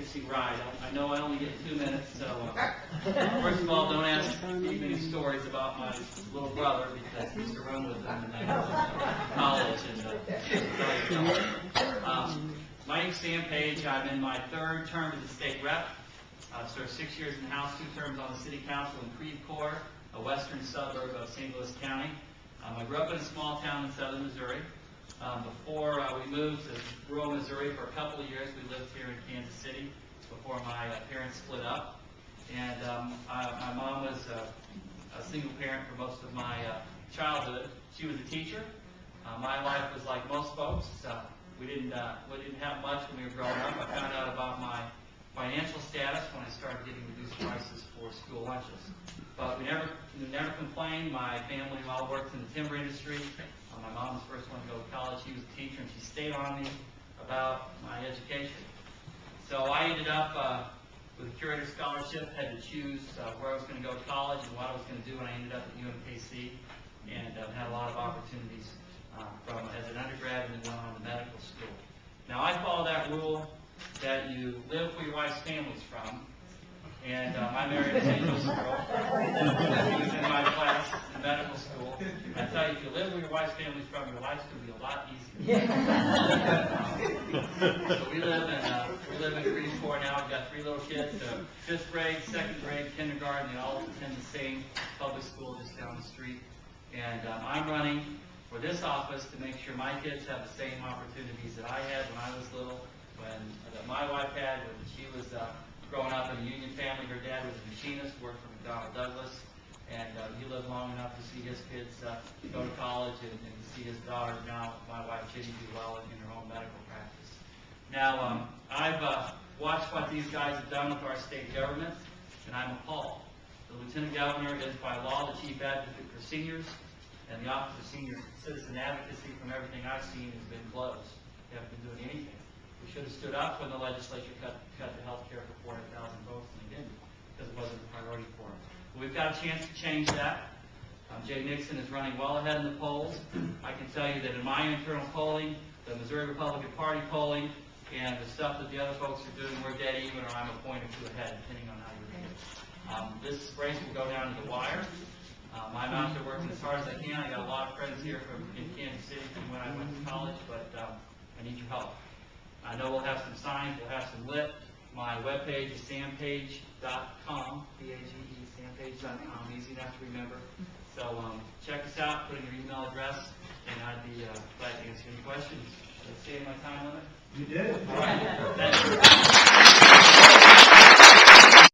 interesting ride. I know I only get 2 minutes, so first of all, don't ask me many stories about my little brother because he used to run with them in college. My name's Sam Page. I'm in my 3rd term as a state rep. Served 6 years in the House, 2 terms on the City Council in Creve Coeur, a western suburb of St. Louis County. I grew up in a small town in southern Missouri. Before we moved to rural Missouri for a couple of years, we lived here in Kansas City before my parents split up. And my mom was a single parent for most of my childhood. She was a teacher. My life was like most folks. We didn't have much when we were growing up. I found out about my financial status when I started getting reduced prices for school lunches. But we never complained. My family all worked in the timber industry. My mom was the first one to go to college. She was a teacher, and she stayed on me about my education. So I ended up with a curator scholarship, had to choose where I was going to go to college and what I was going to do, and I ended up at UMKC and had a lot of opportunities as an undergrad and then went on to medical school. Now I follow that rule that you live where your wife's family's from. And I married a St. Louis girl. She was in my class in medical school. I tell you, if you live where your wife's family's from, your life's going to be a lot easier. So we live in Creve Coeur now. We've got 3 little kids, 5th grade, 2nd grade, kindergarten. They all attend the same public school just down the street. And I'm running for this office to make sure my kids have the same opportunities that I had when I was little, that my wife had when she was growing up in a union family. Her dad was a machinist, worked for McDonnell Douglas, and he lived long enough to see his kids go to college and to see his daughter, now my wife Ginny, do well in her own medical practice. Now, I've watched what these guys have done with our state government, and I'm appalled. The Lieutenant Governor is by law the chief advocate for seniors, and the Office of Senior Citizen Advocacy, from everything I've seen, has been closed. They haven't been doing anything. We should have stood up when the legislature cut the health care for 400,000 votes, and they didn't, because it wasn't a priority for them. But we've got a chance to change that. Jay Nixon is running well ahead in the polls. I can tell you that in my internal polling, the Missouri Republican Party polling, and the stuff that the other folks are doing, we're dead even, or I'm a point or 2 ahead, depending on how you read it. This race will go down to the wire. I'm out there working as hard as I can. I got a lot of friends here in Kansas City from when I went to college, but I need your help. I know we'll have some signs, we'll have some lit. My webpage is sampage.com, P-A-G-E, sampage.com, easy enough to remember. So check us out, put in your email address, and I'd be glad to answer any questions. Did I stay in my time limit? You did. All right. Thank you.